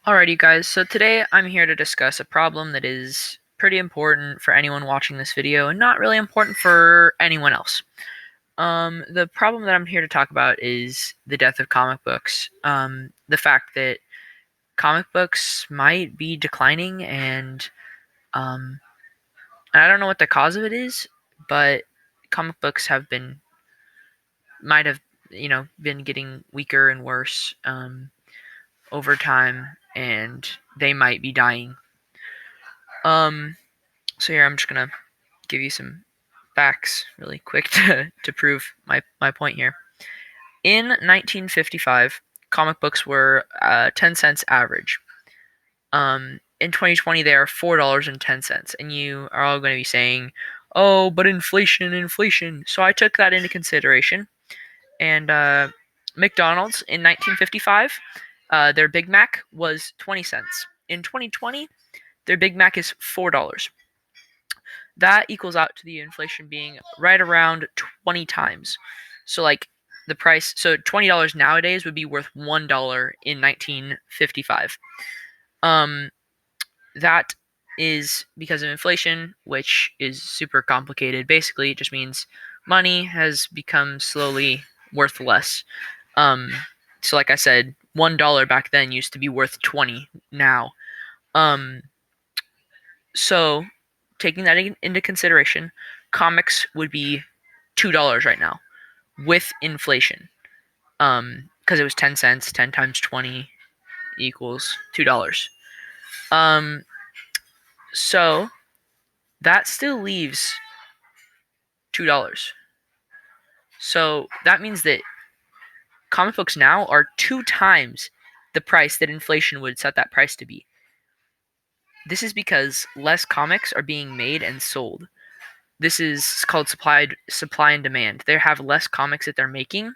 Alrighty, guys, so today I'm here to discuss a problem that is pretty important for anyone watching this video and not really important for anyone else. The problem that I'm here to talk about is the death of comic books. The fact that comic books might be declining, um, and I don't know what the cause of it is, but comic books might have, been getting weaker and worse over time, and they might be dying. Um, So here I'm just gonna give you some facts really quick to prove my point here. In 1955, comic books were 10 cents average. In 2020, they are $4.10, and you are all going to be saying, "Oh, but inflation." So I took that into consideration, and McDonald's in 1955, their Big Mac was 20 cents. In 2020, their Big Mac is $4. That equals out to the inflation being right around 20 times. So like the price, so $20 nowadays would be worth $1 in 1955. Um, that is because of inflation, which is super complicated. Basically, it just means money has become slowly worth less. Um, so like I said, $1 back then used to be worth 20 now. Um, so taking that into consideration, comics would be $2 right now with inflation. Because it was 10 cents, 10 times 20 equals $2. Um, so that still leaves $2. So that means that comic books now are 2 times the price that inflation would set that price to be. This is because less comics are being made and sold. This is called supply and demand. They have less comics that they're making,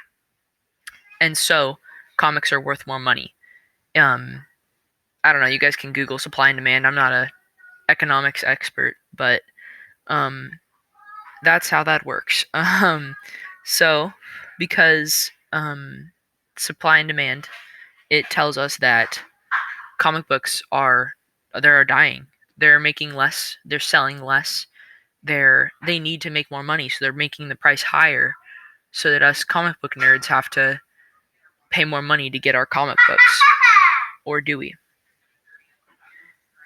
and so comics are worth more money. Um, I don't know. You guys can Google supply and demand. I'm not a economics expert, but um, that's how that works. So because supply and demand, it tells us that comic books are dying. They're making less. They're selling less. They need to make more money, so they're making the price higher, so that us comic book nerds have to pay more money to get our comic books. Or do we?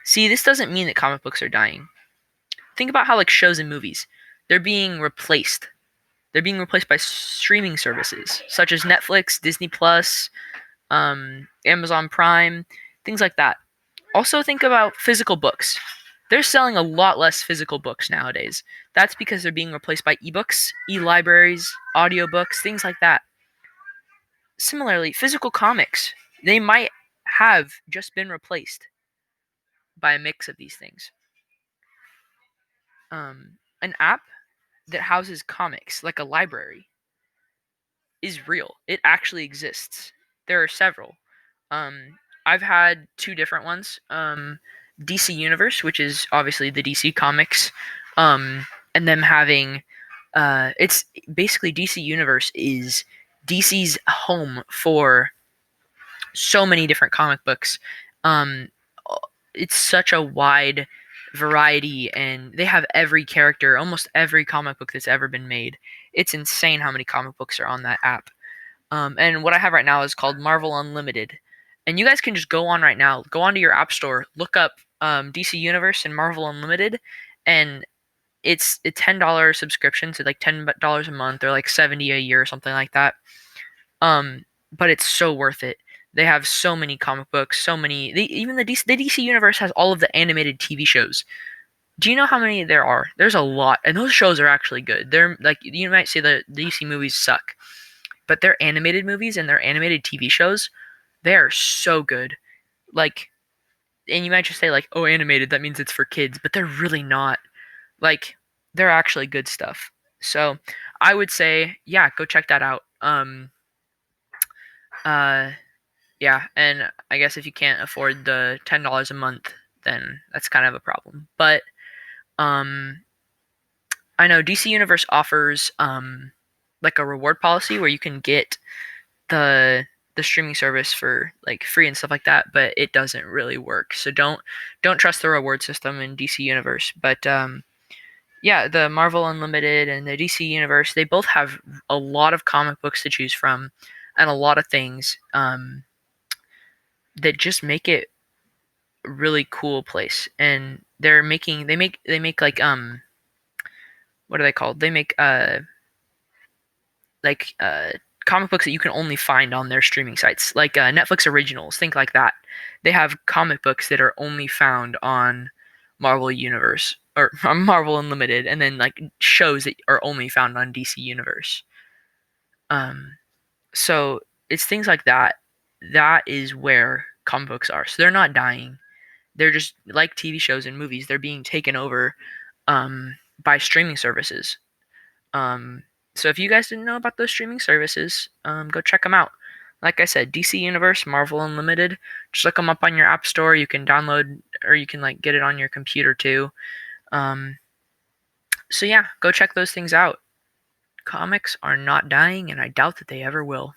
See, this doesn't mean that comic books are dying. Think about how like shows and movies, they're being replaced. They're being replaced by streaming services such as Netflix, Disney Plus, Amazon Prime, things like that. Also, think about physical books. They're selling a lot less physical books nowadays. That's because they're being replaced by ebooks, e-libraries, audiobooks, things like that. Similarly, physical comics, they might have just been replaced by a mix of these things. An app that houses comics, like a library, is real. It actually exists. There are several. I've had two different ones. DC Universe, which is obviously the DC comics, and them having it's basically DC Universe is DC's home for so many different comic books. Um, it's such a wide variety, and they have every character, almost every comic book that's ever been made. It's insane how many comic books are on that app. And what I have right now is called Marvel Unlimited. And you guys can just go on right now, go onto your app store, look up DC Universe and Marvel Unlimited, and it's a $10 subscription, so like $10 a month or like 70 a year or something like that. But it's so worth it. They have so many comic books, so many. Even the DC Universe has all of the animated TV shows. Do you know how many there are? There's a lot, and those shows are actually good. They're like, you might say the DC movies suck, but their animated movies and their animated TV shows, they are so good. Like, and you might just say like, oh, animated, that means it's for kids, but they're really not. Like, they're actually good stuff. So I would say, yeah, go check that out. Uh, yeah, and I guess if you can't afford the $10 a month, then that's kind of a problem. But um, I know DC Universe offers like a reward policy where you can get the the streaming service for like free and stuff like that, but it doesn't really work. So don't trust the reward system in DC Universe. But yeah, the Marvel Unlimited and the DC Universe, they both have a lot of comic books to choose from, and a lot of things that just make it a really cool place. And they make like what are they called? They make like comic books that you can only find on their streaming sites, like Netflix originals, think like that. They have comic books that are only found on Marvel Universe or Marvel Unlimited, and then like shows that are only found on DC Universe. Um, so it's things like that. That is where comic books are. So they're not dying. They're just like TV shows and movies. They're being taken over by streaming services. Um, so if you guys didn't know about those streaming services, go check them out. Like I said, DC Universe, Marvel Unlimited. Just look them up on your app store. You can download, or you can like get it on your computer too. Um, so yeah, go check those things out. Comics are not dying, and I doubt that they ever will.